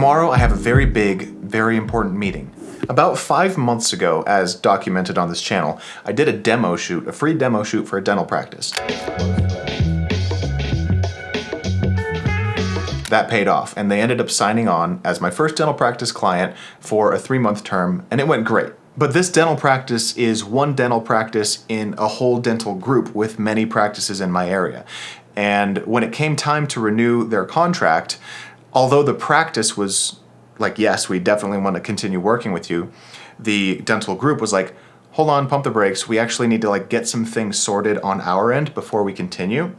Tomorrow I have a very big, very important meeting. About 5 months ago, as documented on this channel, I did a demo shoot, a free demo shoot for a dental practice. That paid off, and they ended up signing on as my first dental practice client for a 3-month term, and it went great. But this dental practice is one dental practice in a whole dental group with many practices in my area. And when it came time to renew their contract, although the practice was like, yes, we definitely want to continue working with you, the dental group was like, hold on, pump the brakes. We actually need to get some things sorted on our end before we continue.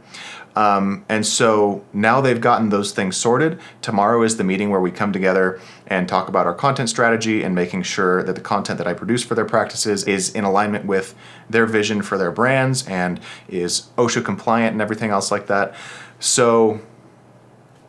And so now they've gotten those things sorted. Tomorrow is the meeting where we come together and talk about our content strategy and making sure that the content that I produce for their practices is in alignment with their vision for their brands and is OSHA compliant and everything else like that. So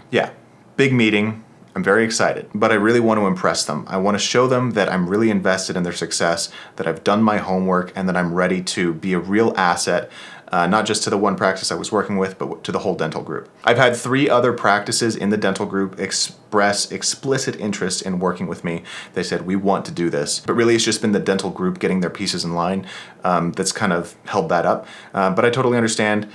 yeah, big meeting. I'm very excited, but I really want to impress them. I want to show them that I'm really invested in their success, that I've done my homework, and that I'm ready to be a real asset, not just to the one practice I was working with, but to the whole dental group. I've had 3 other practices in the dental group express explicit interest in working with me. They said, we want to do this. But really it's just been the dental group getting their pieces in line that's kind of held that up. But I totally understand,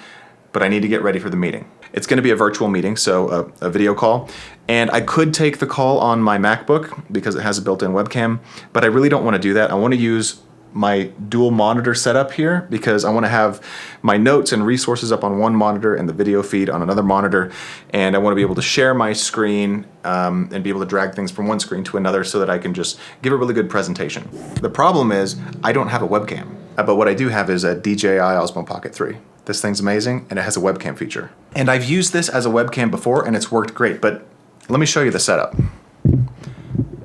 but I need to get ready for the meeting. It's going to be a virtual meeting, so a video call. And I could take the call on my MacBook because it has a built-in webcam, but I really don't want to do that. I want to use my dual monitor setup here because I want to have my notes and resources up on one monitor and the video feed on another monitor. And I want to be able to share my screen and be able to drag things from one screen to another so that I can just give a really good presentation. The problem is I don't have a webcam, but what I do have is a DJI Osmo Pocket 3. This thing's amazing, and it has a webcam feature. And I've used this as a webcam before, and it's worked great, but let me show you the setup.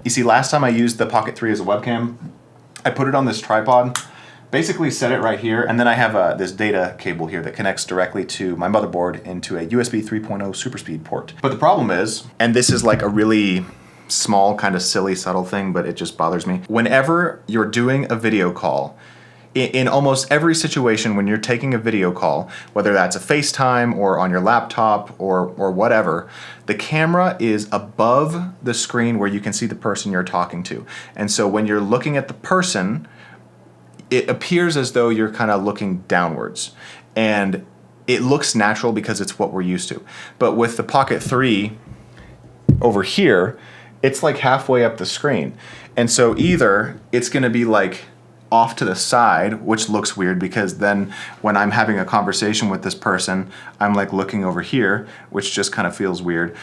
You see, last time I used the Pocket 3 as a webcam, I put it on this tripod, basically set it right here, and then I have this data cable here that connects directly to my motherboard into a USB 3.0 super speed port. But the problem is, and this is like a really small, kind of silly, subtle thing, but it just bothers me. Whenever you're doing a video call, in almost every situation when you're taking a video call, whether that's a FaceTime or on your laptop or whatever, the camera is above the screen where you can see the person you're talking to. And so when you're looking at the person, it appears as though you're kind of looking downwards. And it looks natural because it's what we're used to. But with the Pocket 3 over here, it's like halfway up the screen. And so either it's gonna be like off to the side, which looks weird because then when I'm having a conversation with this person, I'm like looking over here, which just kind of feels weird.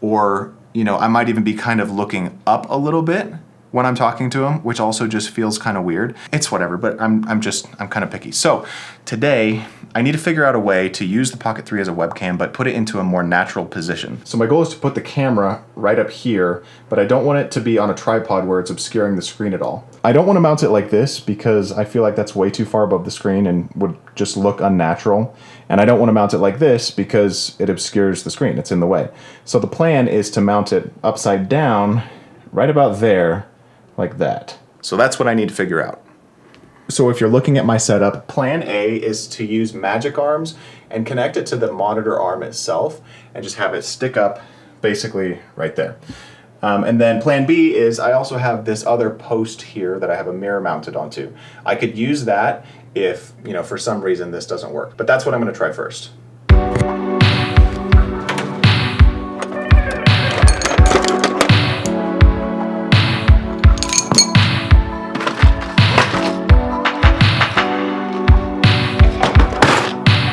Or, I might even be kind of looking up a little bit when I'm talking to him, which also just feels kind of weird. It's whatever, but I'm kind of picky. So today I need to figure out a way to use the Pocket 3 as a webcam, but put it into a more natural position. So my goal is to put the camera right up here, but I don't want it to be on a tripod where it's obscuring the screen at all. I don't want to mount it like this because I feel like that's way too far above the screen and would just look unnatural. And I don't want to mount it like this because it obscures the screen, it's in the way. So the plan is to mount it upside down, right about there, like that. So that's what I need to figure out. So if you're looking at my setup, plan A is to use magic arms and connect it to the monitor arm itself and just have it stick up basically right there. And then plan B is I also have this other post here that I have a mirror mounted onto. I could use that if, for some reason this doesn't work, but that's what I'm going to try first.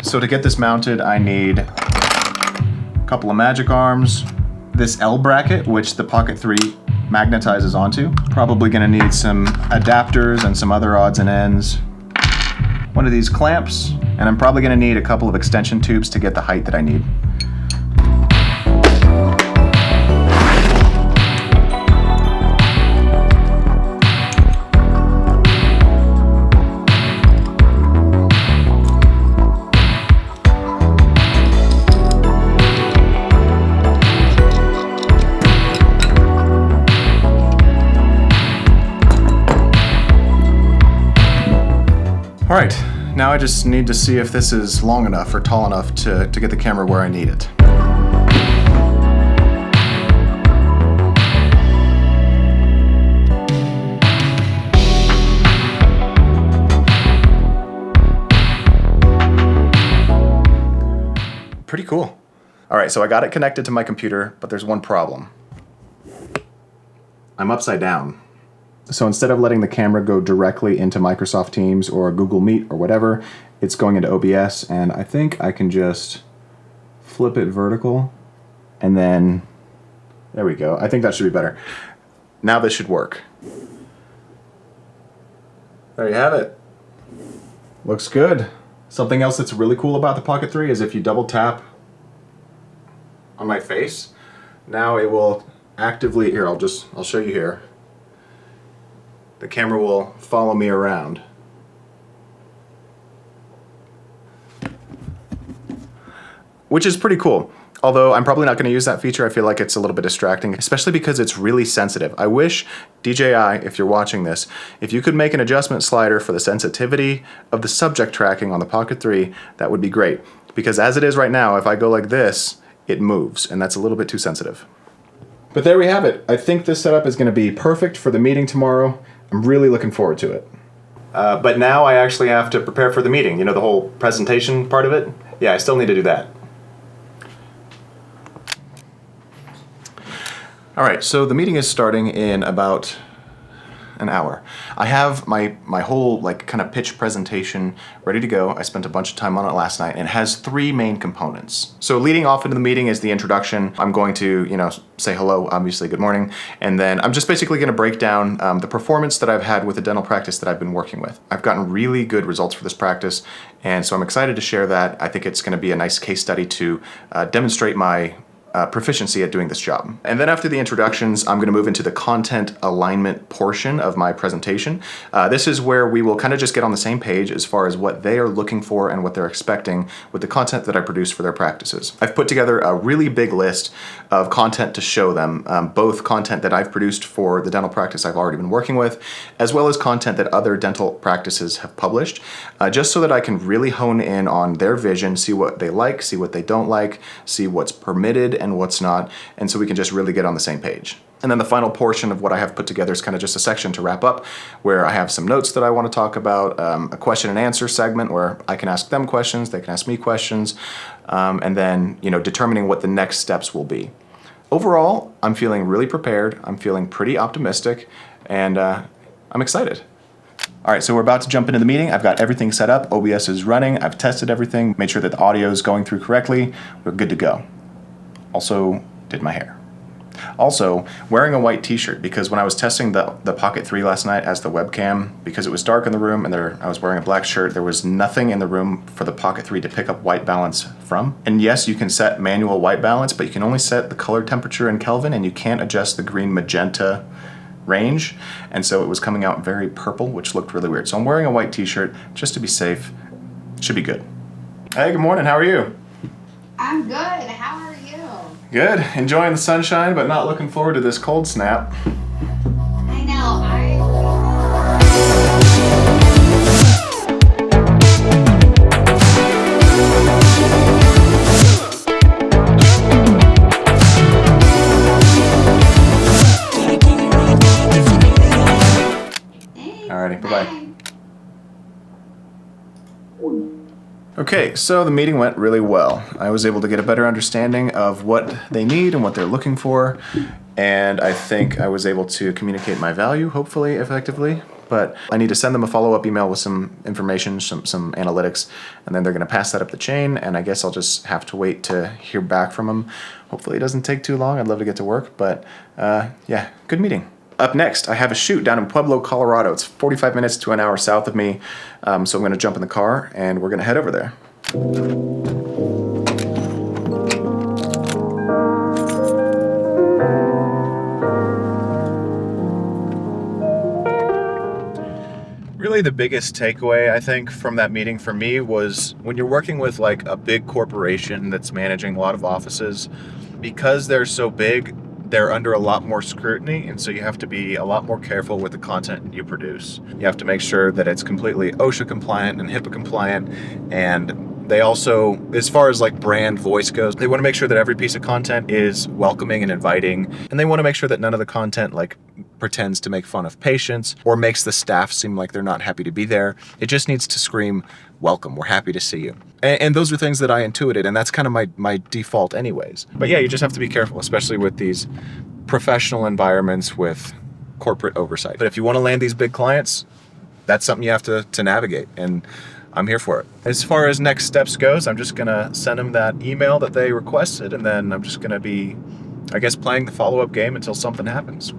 So to get this mounted, I need a couple of magic arms, this L bracket, which the Pocket 3 magnetizes onto. Probably gonna need some adapters and some other odds and ends. One of these clamps, and I'm probably gonna need a couple of extension tubes to get the height that I need. All right, now I just need to see if this is long enough or tall enough to get the camera where I need it. Pretty cool. All right, so I got it connected to my computer, but there's one problem. I'm upside down. So instead of letting the camera go directly into Microsoft Teams or Google Meet or whatever, it's going into OBS, and I think I can just flip it vertical, and then there we go. I think that should be better. Now this should work. There you have it. Looks good. Something else that's really cool about the Pocket 3 is if you double tap on my face, now it will actively, here, I'll show you here. The camera will follow me around. Which is pretty cool. Although I'm probably not going to use that feature, I feel like it's a little bit distracting, especially because it's really sensitive. I wish, DJI, if you're watching this, if you could make an adjustment slider for the sensitivity of the subject tracking on the Pocket 3, that would be great. Because as it is right now, if I go like this, it moves, and that's a little bit too sensitive. But there we have it. I think this setup is going to be perfect for the meeting tomorrow. I'm really looking forward to it. But now I actually have to prepare for the meeting. You know, the whole presentation part of it? Yeah, I still need to do that. All right, so the meeting is starting in about an hour. I have my whole kind of pitch presentation ready to go. I spent a bunch of time on it last night, and it has three main components. So leading off into the meeting is the introduction. I'm going to, say hello, obviously, good morning, and then I'm just basically going to break down the performance that I've had with the dental practice that I've been working with. I've gotten really good results for this practice, and so I'm excited to share that. I think it's going to be a nice case study to demonstrate my proficiency at doing this job. And then after the introductions, I'm going to move into the content alignment portion of my presentation. This is where we will kind of just get on the same page as far as what they are looking for and what they're expecting with the content that I produce for their practices. I've put together a really big list of content to show them, both content that I've produced for the dental practice I've already been working with, as well as content that other dental practices have published, just so that I can really hone in on their vision, see what they like, see what they don't like, see what's permitted and what's not, and so we can just really get on the same page. And then the final portion of what I have put together is kind of just a section to wrap up, where I have some notes that I want to talk about, a question and answer segment where I can ask them questions, they can ask me questions, and then determining what the next steps will be. Overall, I'm feeling really prepared, I'm feeling pretty optimistic, and I'm excited. All right, so we're about to jump into the meeting. I've got everything set up, OBS is running, I've tested everything, made sure that the audio is going through correctly, we're good to go. Also, did my hair. Also, wearing a white t-shirt, because when I was testing the Pocket 3 last night as the webcam, because it was dark in the room and I was wearing a black shirt, there was nothing in the room for the Pocket 3 to pick up white balance from. And yes, you can set manual white balance, but you can only set the color temperature in Kelvin, and you can't adjust the green magenta range. And so it was coming out very purple, which looked really weird. So I'm wearing a white t-shirt just to be safe. Should be good. Hey, good morning. How are you? I'm good. How are you? Good. Enjoying the sunshine, but not looking forward to this cold snap. I know. Alrighty, bye-bye. Okay, so the meeting went really well. I was able to get a better understanding of what they need and what they're looking for, and I think I was able to communicate my value, hopefully, effectively. But I need to send them a follow-up email with some information, some analytics, and then they're going to pass that up the chain, and I guess I'll just have to wait to hear back from them. Hopefully it doesn't take too long. I'd love to get to work, but yeah, good meeting. Up next, I have a shoot down in Pueblo, Colorado. It's 45 minutes to an hour south of me, so I'm going to jump in the car, and we're going to head over there. Really, the biggest takeaway, I think, from that meeting for me was when you're working with like a big corporation that's managing a lot of offices, because they're so big, they're under a lot more scrutiny, and so you have to be a lot more careful with the content you produce. You have to make sure that it's completely OSHA compliant and HIPAA compliant, and they also, as far as like brand voice goes, they want to make sure that every piece of content is welcoming and inviting, and they want to make sure that none of the content like pretends to make fun of patients or makes the staff seem like they're not happy to be there. It just needs to scream, welcome, we're happy to see you. And those are things that I intuited, and that's kind of my default anyways. But yeah, you just have to be careful, especially with these professional environments with corporate oversight. But if you want to land these big clients, that's something you have to navigate, and I'm here for it. As far as next steps goes, I'm just gonna send them that email that they requested, and then I'm just gonna be, I guess, playing the follow-up game until something happens.